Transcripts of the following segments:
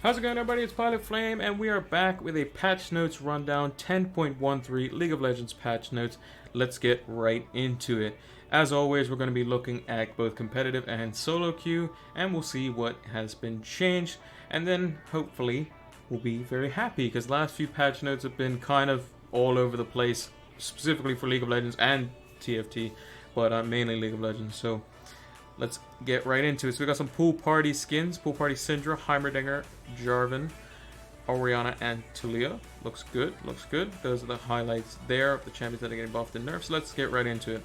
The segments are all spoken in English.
How's it going, everybody? It's Pilot Flame, and we are back with a patch notes rundown 10.13 League of Legends patch notes. Let's get right into it. As always, we're going to be looking at both competitive and solo queue, and we'll see what has been changed, and then hopefully we'll be very happy because last few patch notes have been kind of all over the place, specifically for League of Legends and TFT, but mainly League of Legends. So let's get right into it. So we got some Pool Party skins. Pool Party Syndra, Heimerdinger, Jarvan, Orianna, and Taliyah. Looks good, looks good. Those are the highlights there of the champions that are getting buffed and nerfed. So let's get right into it.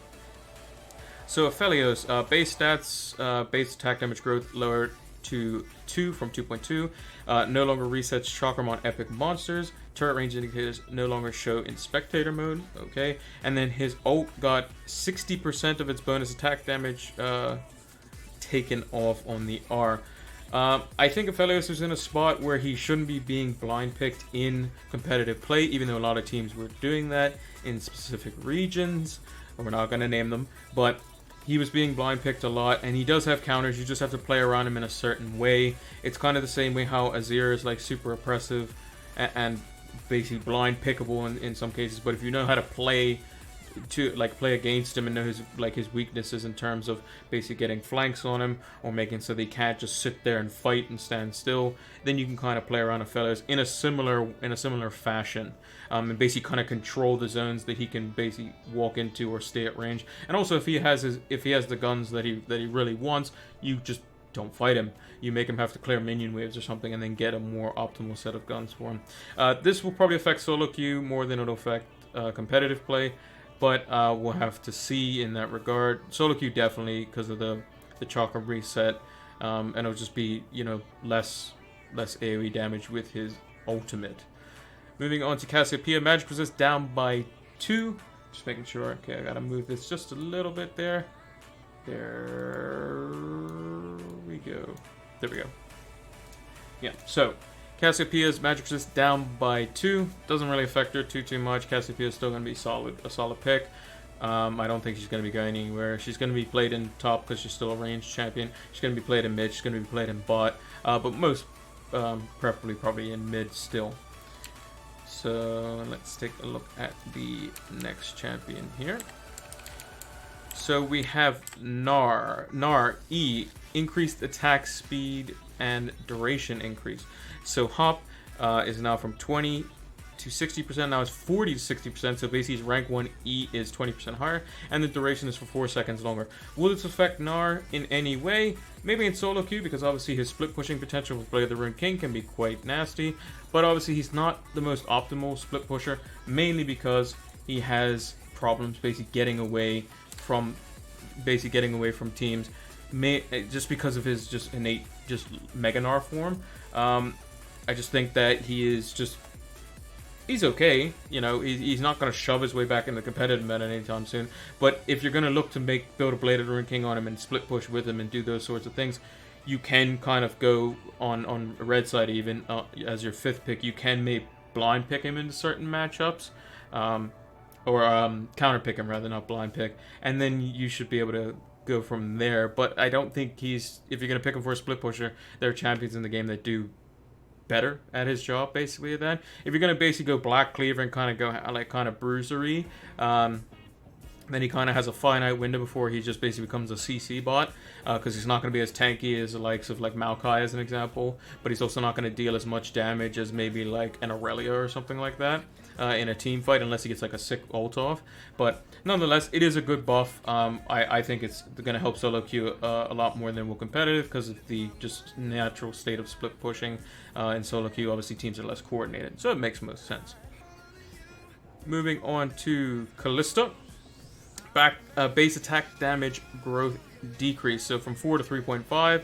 So Aphelios, base stats, base attack damage growth lowered to 2 from 2.2. No longer resets chakram on epic monsters. Turret range indicators no longer show in spectator mode. Okay. And then his ult got 60% of its bonus attack damage taken off on the R. I think Aphelios is in a spot where he shouldn't be being blind picked in competitive play, even though a lot of teams were doing that in specific regions. We're not going to name them, but he was being blind picked a lot, and he does have counters. You just have to play around him in a certain way. It's kind of the same way how Azir is like super oppressive and basically blind pickable in some cases. But if you know how to play against him and know his weaknesses in terms of basically getting flanks on him or making so they can't just sit there and fight and stand still, then you can kind of play around Aphelios in a similar fashion, and basically kind of control the zones that he can basically walk into or stay at range. And also if he has the guns that he really wants, you just don't fight him. You make him have to clear minion waves or something and then get a more optimal set of guns for him. This will probably affect solo queue more than it'll affect competitive play, but we'll have to see in that regard. Solo queue definitely because of the chakra reset, and it'll just be, you know, less AoE damage with his ultimate. Moving on to Cassiopeia, magic resist down by 2. Just making sure. Okay, I gotta move this just a little bit there. There we go. There we go. Yeah, so Cassiopeia's magic resist down by 2. Doesn't really affect her too much. Cassiopeia is still going to be a solid pick. I don't think she's going to be going anywhere. She's going to be played in top because she's still a ranged champion. She's going to be played in mid. She's going to be played in bot. But most preferably probably in mid still. So let's take a look at the next champion here. So we have Gnar. Gnar E, increased attack speed and duration increase. So Hop is now from 20 to 60%, now it's 40 to 60%, so basically his rank 1 E is 20% higher, and the duration is for 4 seconds longer. Will this affect Gnar in any way? Maybe in solo queue, because obviously his split pushing potential with Blade of the Ruined King can be quite nasty, but obviously he's not the most optimal split pusher, mainly because he has problems basically getting away from teams, just because of his just innate Mega Gnar form. I just think that he's okay. You know, he's not going to shove his way back in the competitive meta anytime soon. But if you're going to look to build a Blade of the Ruined King on him and split push with him and do those sorts of things, you can kind of go on red side even as your 5th pick. You can maybe blind pick him into certain matchups, or counter pick him rather, not blind pick, and then you should be able to go from there. But I don't think if you're going to pick him for a split pusher, there are champions in the game that do better at his job basically at that. If you're going to basically go Black Cleaver and kind of go like kind of bruisery, then he kind of has a finite window before he just basically becomes a CC bot, because he's not going to be as tanky as the likes of like Maokai as an example, but he's also not going to deal as much damage as maybe like an Aurelia or something like that in a team fight, unless he gets like a sick ult off. But nonetheless, it is a good buff. I think it's going to help solo queue a lot more than will competitive, because of the just natural state of split pushing in solo queue. Obviously teams are less coordinated, so it makes most sense. Moving on to Kalista. Base attack damage growth decrease, so from 4 to 3.5,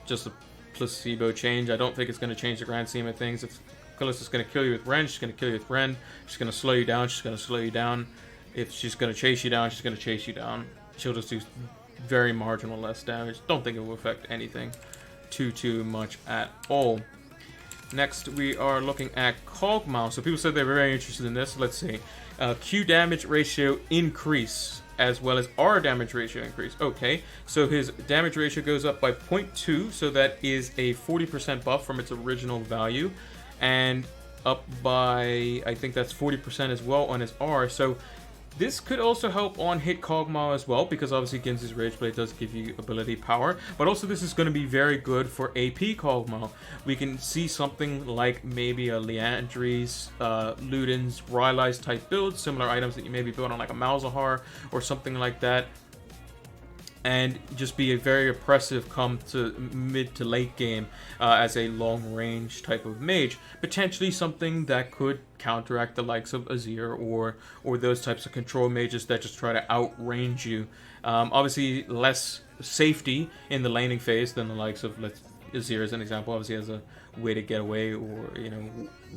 just a placebo change. I don't think it's going to change the grand scheme of things. If Kalista's going to kill you with Ren, she's going to kill you with Ren. She's going to slow you down, she's going to slow you down. If she's going to chase you down, she's going to chase you down. She'll just do very marginal less damage. Don't think it will affect anything too much at all. Next, we are looking at Kog'Maw. So people said they were very interested in this. Let's see. Q damage ratio increase as well as R damage ratio increase. Okay, so his damage ratio goes up by 0.2, so that is a 40% buff from its original value, and up by, I think that's 40% as well on his R. So this could also help on hit Kog'Maw as well, because obviously Ginzu's Rage Blade does give you ability power, but also this is going to be very good for AP Kog'Maw. We can see something like maybe a Liandry's, Luden's, Rylai's type build, similar items that you maybe build on like a Malzahar or something like that, and just be a very oppressive come to mid to late game as a long range type of mage. Potentially something that could counteract the likes of Azir or those types of control mages that just try to outrange you. Obviously less safety in the laning phase than the likes of Azir as an example. Obviously has a way to get away, or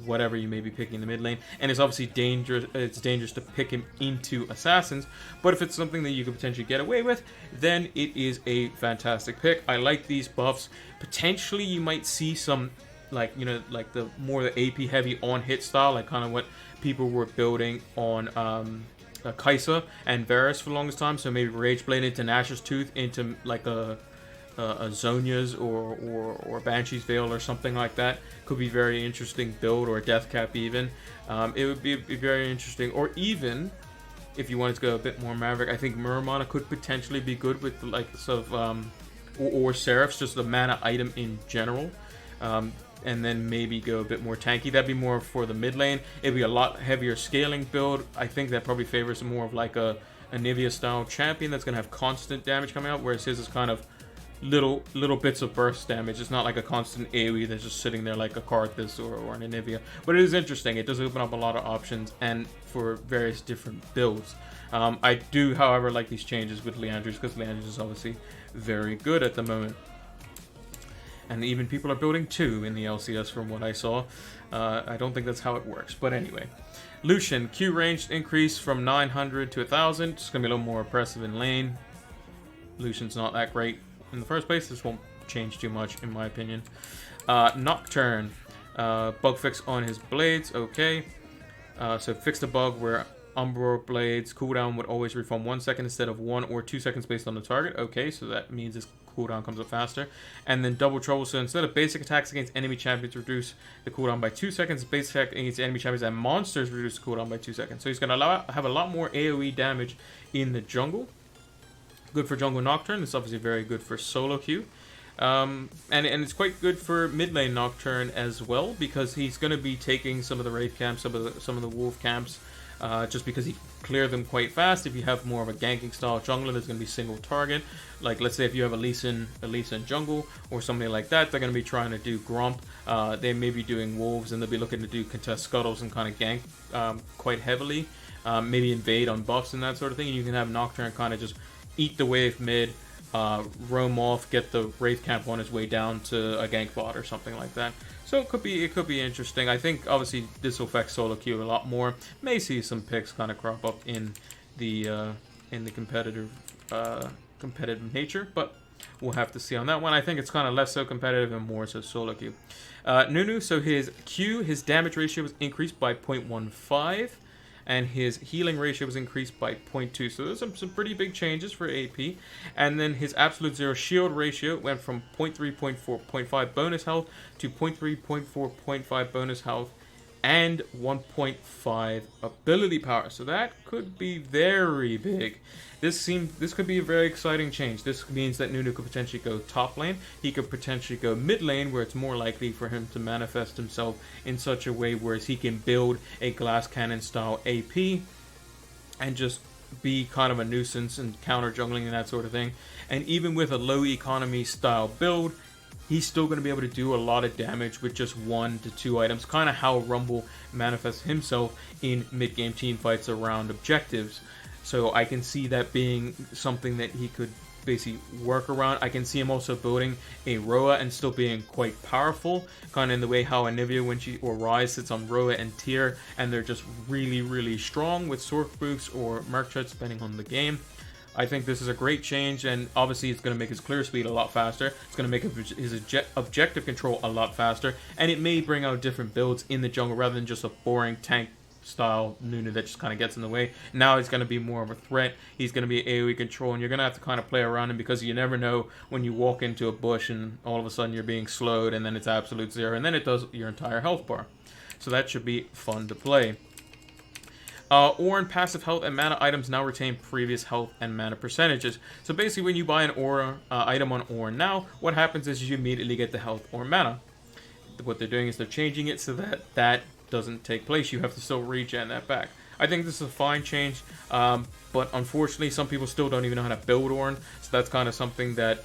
whatever you may be picking in the mid lane, and it's obviously dangerous. It's dangerous to pick him into assassins, but if it's something that you could potentially get away with, then it is a fantastic pick. I like these buffs. Potentially you might see some like the more the AP heavy on hit style, like kind of what people were building on Kai'Sa and Varus for the longest time. So maybe Rage Blade into Nashor's Tooth into like a Zhonya's or Banshee's Veil or something like that. Could be very interesting build, or Deathcap even. It would be very interesting. Or even if you wanted to go a bit more Maverick, I think Muramana could potentially be good with the likes of or Seraphs, just the mana item in general. And then maybe go a bit more tanky. That'd be more for the mid lane. It'd be a lot heavier scaling build. I think that probably favors more of like a Anivia style champion that's gonna have constant damage coming out, whereas his is kind of little bits of burst damage. It's not like a constant AoE that's just sitting there like a Karthus or an Anivia. But it is interesting. It does open up a lot of options and for various different builds. I do, however, like these changes with Liandry's, because Liandry's is obviously very good at the moment. And even people are building 2 in the LCS from what I saw. I don't think that's how it works. But anyway. Lucian, Q range increase from 900 to 1000. It's going to be a little more oppressive in lane. Lucian's not that great in the first place. This won't change too much in my opinion. Nocturne. Bug fix on his blades. Okay. So fix the bug where Umbra Blades cooldown would always reform 1 second instead of 1 or 2 seconds based on the target. Okay, so that means his cooldown comes up faster. And then double trouble, so instead of basic attacks against enemy champions reduce the cooldown by 2 seconds, basic attack against enemy champions and monsters reduce the cooldown by 2 seconds. So he's going to have a lot more AoE damage in the jungle. Good for jungle Nocturne. It's obviously very good for solo queue. And it's quite good for mid lane Nocturne as well, because he's going to be taking some of the Wraith camps, some of the Wolf camps, just because he clear them quite fast. If you have more of a ganking style jungler, there's going to be single target. Like let's say if you have a Lee Sin jungle or something like that, they're going to be trying to do Gromp. They may be doing Wolves, and they'll be looking to do contest scuttles and kind of gank quite heavily. Maybe invade on buffs and that sort of thing. And you can have Nocturne kind of just eat the wave mid, roam off, get the Wraith camp on his way down to a gank bot or something like that. So it could be interesting. I think obviously this will affect solo queue a lot more. May see some picks kind of crop up in the competitive nature, but we'll have to see on that one. I think it's kind of less so competitive and more so solo queue. Nunu, so his damage ratio was increased by 0.15. And his healing ratio was increased by 0.2. So there's some pretty big changes for AP. And then his absolute zero shield ratio went from 0.3, 0.4, 0.5 bonus health to 0.3, 0.4, 0.5 bonus health and 1.5 ability power. So that could be very big. This could be a very exciting change. This means that Nunu could potentially go top lane. He could potentially go mid lane, where it's more likely for him to manifest himself in such a way where he can build a glass cannon style AP and just be kind of a nuisance and counter jungling and that sort of thing. And even with a low economy style build, he's still going to be able to do a lot of damage with just 1 to 2 items. Kind of how Rumble manifests himself in mid-game team fights around objectives. So I can see that being something that he could basically work around. I can see him also building a Roa and still being quite powerful, kind of in the way how Anivia or Ryze sits on Roa and Tyr, and they're just really strong with Sorc boots or Merc Treads depending on the game. I think this is a great change, and obviously it's going to make his clear speed a lot faster. It's going to make his objective control a lot faster, and it may bring out different builds in the jungle rather than just a boring tank style Nunu that just kind of gets in the way. Now he's going to be more of a threat. He's going to be AoE control, and you're going to have to kind of play around him because you never know when you walk into a bush and all of a sudden you're being slowed, and then it's absolute zero, and then it does your entire health bar. So that should be fun to play. Aura passive health and mana items now retain previous health and mana percentages. So basically when you buy an Aura item on Aura now, what happens is you immediately get the health or mana. What they're doing is they're changing it so that that doesn't take place. You have to still regen that back. I think this is a fine change, but unfortunately some people still don't even know how to build Ornn, so that's kind of something that,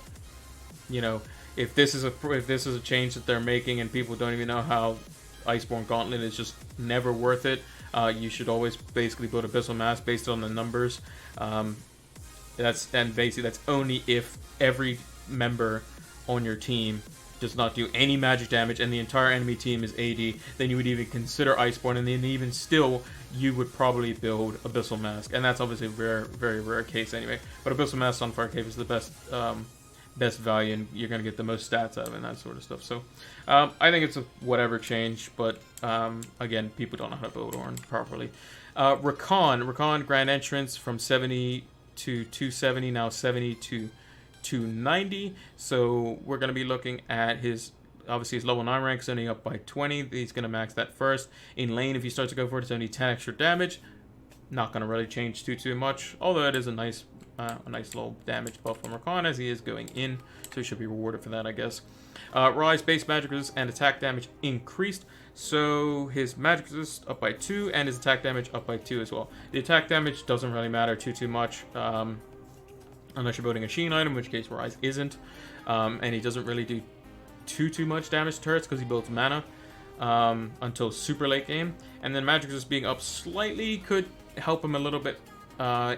you know, if this is a change that they're making and people don't even know how Iceborne Gauntlet is just never worth it, you should always basically build Abyssal Mask based on the numbers. Basically that's only if every member on your team does not do any magic damage and the entire enemy team is AD, then you would even consider Iceborne, and then even still you would probably build Abyssal Mask, and that's obviously a rare, very rare case anyway. But Abyssal Mask Sunfire Cave is the best value, and you're going to get the most stats out of it and that sort of stuff. So I think it's a whatever change, but again, people don't know how to build Ornn properly. Rakan Grand Entrance from 70 to 270, now 70 to 290. So we're going to be looking at his, obviously his level 9 rank is only up by 20. He's going to max that first. In lane, if you start to go for it, it's only 10 extra damage. Not going to really change too much, although it is a nice little damage buff from Rakan as he is going in, so he should be rewarded for that, I guess. Rise base magic resist and attack damage increased, so his magic resist up by 2 and his attack damage up by 2 as well. The attack damage doesn't really matter too much, unless you're building a Sheen item, in which case Rise isn't, and he doesn't really do too much damage to turrets because he builds mana until super late game. And then magic resist being up slightly could help him a little bit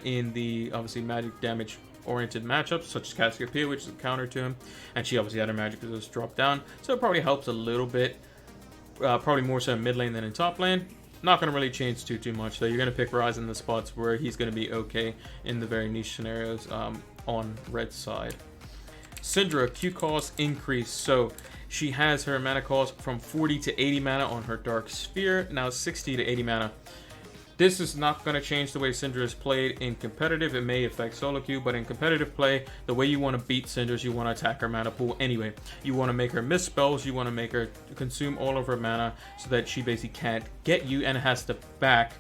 in the obviously magic damage oriented matchups such as Cassiopeia, which is a counter to him, and she obviously had her magic resist drop down, so it probably helps a little bit, probably more so in mid lane than in top lane. Not going to really change too much, though. You're going to pick Rise in the spots where he's going to be okay in the very niche scenarios on red side. Syndra, Q cost increase. So she has her mana cost from 40 to 80 mana on her Dark Sphere, now 60 to 80 mana. This is not going to change the way Syndra is played in competitive. It may affect solo queue, but in competitive play, the way you want to beat Syndra is you want to attack her mana pool anyway. You want to make her miss spells, you want to make her consume all of her mana so that she basically can't get you and has to back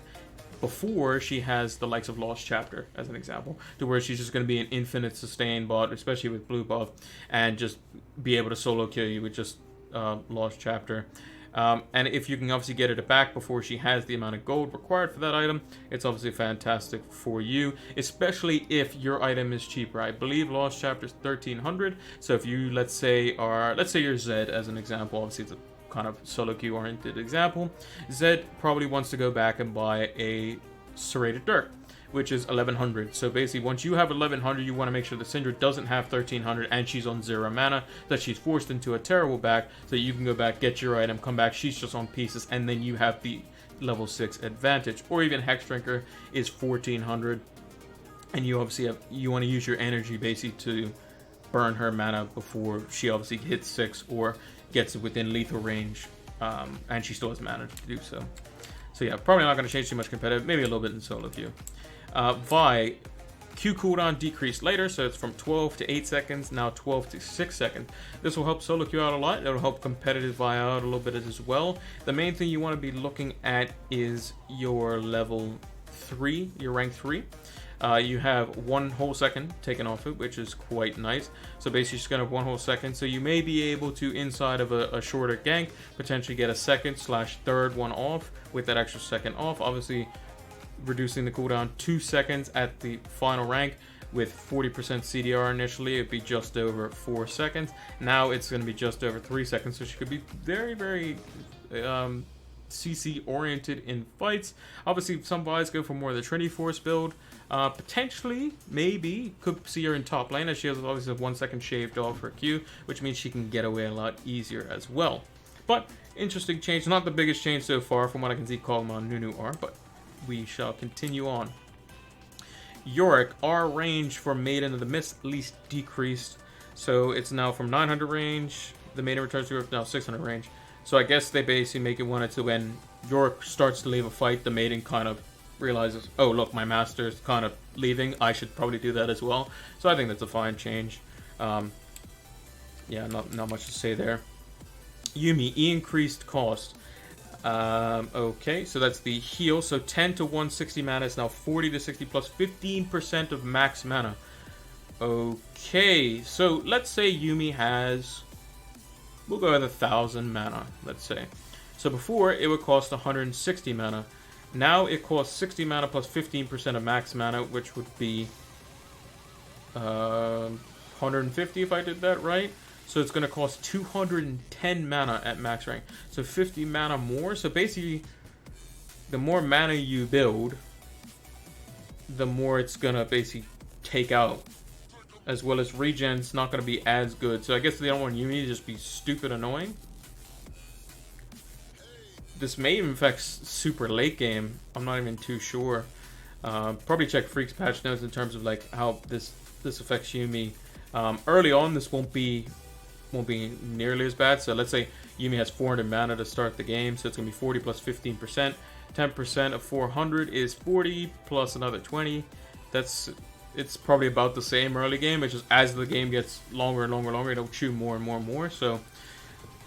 before she has the likes of Lost Chapter, as an example, to where she's just going to be an infinite sustain bot, especially with blue buff, and just be able to solo kill you with just Lost Chapter. And if you can obviously get her to back before she has the amount of gold required for that item, it's obviously fantastic for you, especially if your item is cheaper. I believe Lost Chapter is 1300, so if you, let's say you're Zed as an example, obviously it's a kind of solo queue oriented example. Zed probably wants to go back and buy a Serrated Dirk, which is 1100. So basically, once you have 1100, you want to make sure that Syndra doesn't have 1300 and she's on 0 mana, that she's forced into a terrible back, so you can go back, get your item, come back, she's just on pieces, and then you have the level 6 advantage. Or even Hex Drinker is 1400, and you obviously you want to use your energy basically to burn her mana before she obviously hits 6 or gets within lethal range, and she still has mana to do so. So yeah, probably not going to change too much competitive, maybe a little bit in solo queue. Vi, Q cooldown decreased later, so it's from 12 to 8 seconds, now 12 to 6 seconds. This will help solo queue out a lot. It'll help competitive Vi out a little bit as well. The main thing you want to be looking at is your level 3, your rank 3. You have 1 whole second taken off it, which is quite nice. So basically, just gonna have 1 whole second. So you may be able to, inside of a shorter gank, potentially get a second/third one off with that extra second off. Obviously, reducing the cooldown 2 seconds at the final rank with 40% CDR initially, it'd be just over 4 seconds. Now it's going to be just over 3 seconds, so she could be very CC oriented in fights. Obviously, some buys go for more of the Trinity Force build. Potentially, maybe, could see her in top lane, as she has obviously 1 second shaved off her Q, which means she can get away a lot easier as well. But, interesting change. Not the biggest change so far, from what I can see Kog'Maw and Nunu are, but we shall continue on. Yorick, our range for Maiden of the Mist least decreased. So, it's now from 900 range. The Maiden returns to Yorick now 600 range. So I guess they basically make it wanted to when York starts to leave a fight, the maiden kind of realizes, oh look, my master's kind of leaving, I should probably do that as well. So I think that's a fine change. Yeah, not much to say there. Yuumi, increased cost. Okay, so that's the heal. So 10 to 160 mana is now 40 to 60 plus 15% of max mana. Okay, so let's say Yuumi has, we'll go with 1,000 mana, let's say. So before, it would cost 160 mana. Now it costs 60 mana plus 15% of max mana, which would be 150 if I did that right. So it's going to cost 210 mana at max rank. So 50 mana more. So basically, the more mana you build, the more it's going to basically take out. As well as regen's not going to be as good. So I guess they don't want Yuumi to just be stupid annoying. This may even affect super late game. I'm not even too sure. Probably check Freak's patch notes in terms of like how this affects Yuumi. Early on, this won't be nearly as bad. So let's say Yuumi has 400 mana to start the game, so it's gonna be 40 plus 15%. 10% of 400 is 40 plus another 20. It's probably about the same early game. It's just as the game gets longer and longer, it'll chew more and more and more. So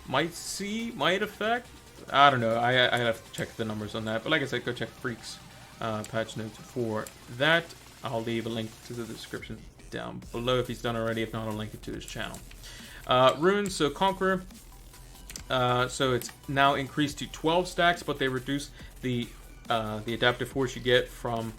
might affect. I don't know. I have to check the numbers on that. But like I said, go check Freak's patch notes for that. I'll leave a link to the description down below if he's done already. If not, I'll link it to his channel. Runes, so Conqueror. So it's now increased to 12 stacks, but they reduce the adaptive force you get from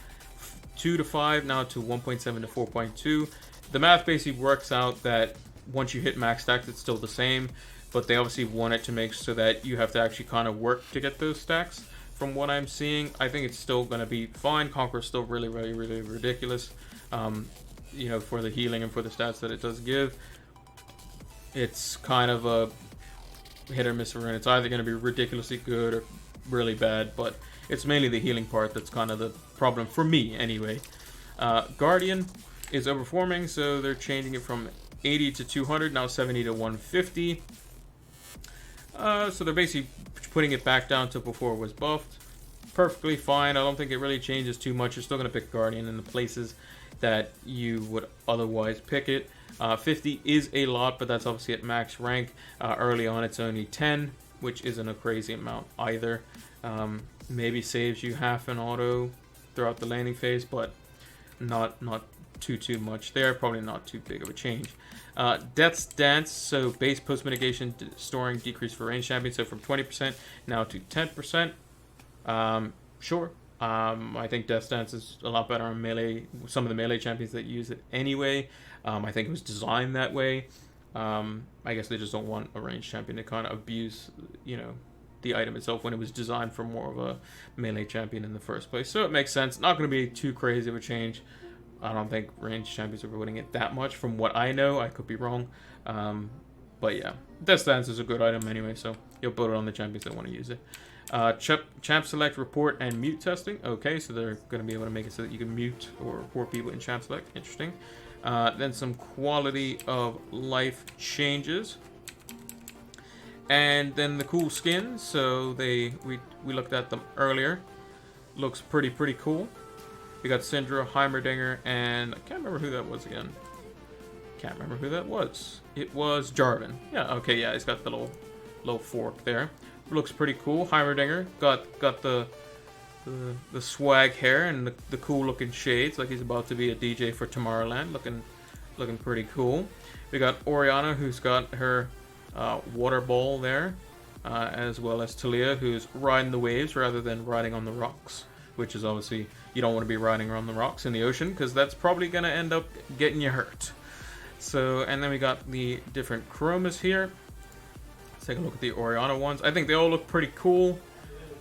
2 to 5 now to 1.7 to 4.2. The math basically works out that once you hit max stacks, it's still the same, but they obviously want it to make so that you have to actually kind of work to get those stacks. From what I'm seeing, I think it's still going to be fine. Conqueror's still really ridiculous, you know, for the healing and for the stats that it does give. It's kind of a hit or miss rune. It's either going to be ridiculously good or really bad, but it's mainly the healing part that's kind of the problem for me anyway. Guardian is overperforming, so they're changing it from 80 to 200, now 70 to 150. So they're basically putting it back down to before it was buffed. Perfectly fine. I don't think it really changes too much. You're still going to pick Guardian in the places that you would otherwise pick it. 50 is a lot, but that's obviously at max rank. Early on, it's only 10, which isn't a crazy amount either. Maybe saves you half an auto throughout the landing phase, but not too much there. Probably not too big of a change. Death's Dance, so base post mitigation storing decrease for range champions, so from 20% now to 10%. Sure. I think Death's Dance is a lot better on melee. Some of the melee champions that use it anyway. I think it was designed that way. I guess they just don't want a ranged champion to kind of abuse, you know, the item itself when it was designed for more of a melee champion in the first place. So it makes sense. Not going to be too crazy of a change. I don't think ranged champions are winning it that much from what I know. I could be wrong. But yeah, Death Dance is a good item anyway, so you'll build it on the champions that want to use it. Champ Select, Report, and Mute testing. Okay, so they're going to be able to make it so that you can mute or report people in Champ Select. Interesting. Then some quality of life changes. And then the cool skins. So we looked at them earlier. Looks pretty cool. We got Syndra, Heimerdinger, and I can't remember who that was again. Can't remember who that was. It was Jarvan. Yeah, okay, yeah, he's got the little fork there. Looks pretty cool. Heimerdinger got the swag hair and the cool looking shades, like he's about to be a DJ for Tomorrowland. Looking pretty cool. We got Orianna, who's got her water ball there, as well as Talia, who's riding the waves rather than riding on the rocks, which is obviously, you don't want to be riding around the rocks in the ocean because that's probably going to end up getting you hurt. So, and then we got the different chromas here. Let's take a look at the Orianna ones. I think they all look pretty cool.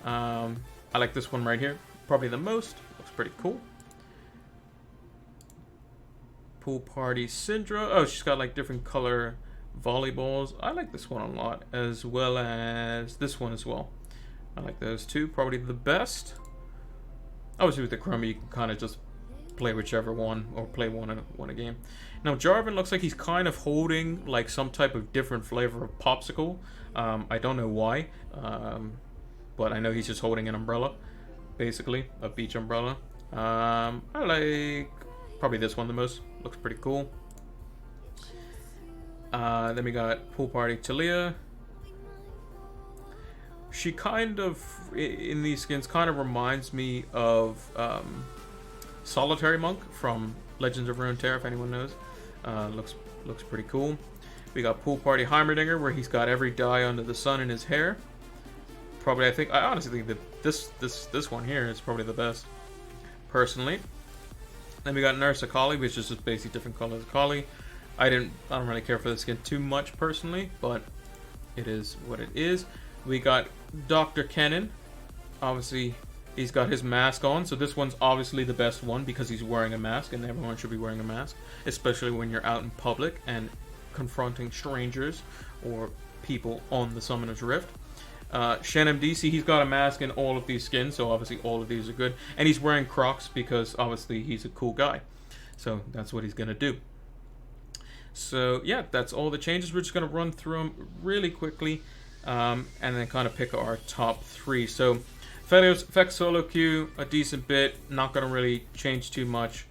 I like this one right here probably the most. Looks pretty cool. Pool Party Syndra. Oh, she's got like different color volleyballs. I like this one a lot, as well as this one as well. I like those two. Probably the best. Obviously with the chroma you can kind of just play whichever one, or play one a game. Now Jarvan looks like he's kind of holding like some type of different flavor of popsicle. I don't know why. but I know he's just holding an umbrella, basically a beach umbrella. I like probably this one the most. Looks pretty cool. Then we got Pool Party Talia. She kind of, in these skins, kind of reminds me of Solitary Monk from Legends of Runeterra, if anyone knows. Looks pretty cool. We got Pool Party Heimerdinger, where he's got every dye under the sun in his hair. Probably, I honestly think that this one here is probably the best, personally. Then we got Nurse Akali, which is just basically different colors of Akali. I don't really care for this skin too much personally, but it is what it is. We got Dr. Kennen. Obviously, he's got his mask on, so this one's obviously the best one because he's wearing a mask, and everyone should be wearing a mask, especially when you're out in public and confronting strangers or people on the Summoner's Rift. Shen MDC, he's got a mask in all of these skins, so obviously all of these are good. And he's wearing Crocs because obviously he's a cool guy. So that's what he's going to do. So yeah, that's all the changes. We're just going to run through them really quickly and then kind of pick our top 3. So Felios affects solo queue a decent bit. Not going to really change too much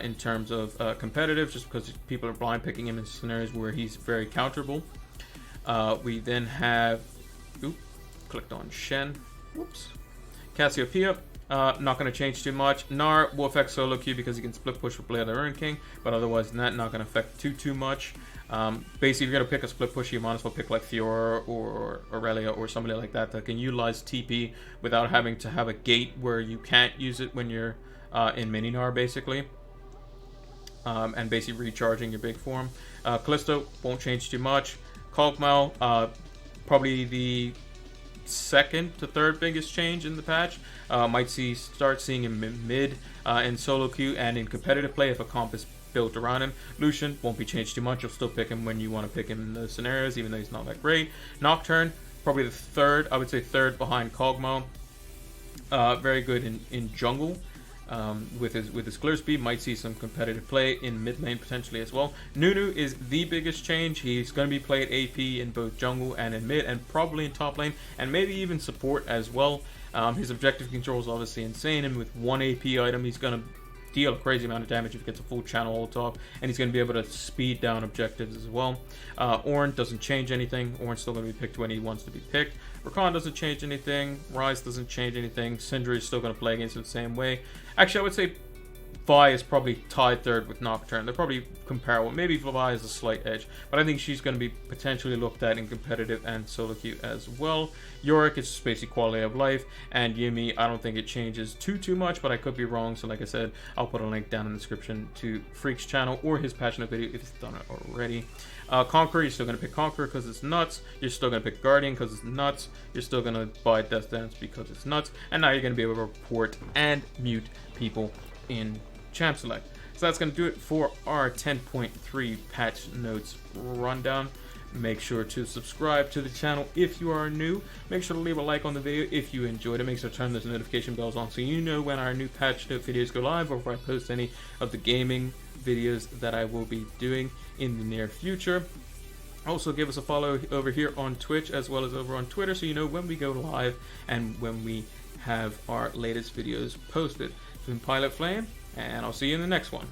in terms of competitive, just because people are blind picking him in scenarios where he's very counterable. We then have... clicked on Shen. Whoops. Cassiopeia. Not going to change too much. Gnar will affect solo queue because he can split push with Blade of the Ruined King, but otherwise than that, not going to affect too much. Basically, if you're going to pick a split push, you might as well pick like Fiora or Aurelia or somebody like that can utilize TP without having to have a gate where you can't use it when you're in mini Gnar, basically. And basically recharging your big form. Callisto won't change too much. Kog'Maw, probably the second to third biggest change in the patch. Might start seeing him mid in solo queue and in competitive play if a comp is built around him. Lucian won't be changed too much. You'll still pick him when you want to pick him in those scenarios, even though he's not that great. Nocturne, probably the third, I would say third behind Kog'Maw. Very good in jungle. With his clear speed, might see some competitive play in mid lane potentially as well. Nunu is the biggest change. He's going to be played AP in both jungle and in mid, and probably in top lane, and maybe even support as well. His objective control is obviously insane, and with one AP item, he's going to deal a crazy amount of damage if he gets a full channel ult off, and he's going to be able to speed down objectives as well. Ornn doesn't change anything. Ornn's still going to be picked when he wants to be picked. Rakan doesn't change anything. Ryze doesn't change anything. Syndra is still going to play against him the same way. Actually, I would say Vi is probably tied third with Nocturne. They're probably comparable. Maybe Vi has a slight edge, but I think she's going to be potentially looked at in competitive and solo queue as well. Yorick is just basically quality of life, and Yuumi, I don't think it changes too much, but I could be wrong. So like I said, I'll put a link down in the description to Freak's channel or his patch note video if he's done it already. Conqueror, you're still going to pick Conqueror because it's nuts. You're still going to pick Guardian because it's nuts. You're still going to buy Death Dance because it's nuts. And now you're going to be able to report and mute people in Champ Select. So that's going to do it for our 10.3 patch notes rundown. Make sure to subscribe to the channel if you are new. Make sure to leave a like on the video if you enjoyed it. Make sure to turn those notification bells on so you know when our new patch note videos go live, or if I post any of the gaming videos that I will be doing in the near future. Also, give us a follow over here on Twitch as well as over on Twitter so you know when we go live and when we have our latest videos posted. It's been Pilot Flame, and I'll see you in the next one.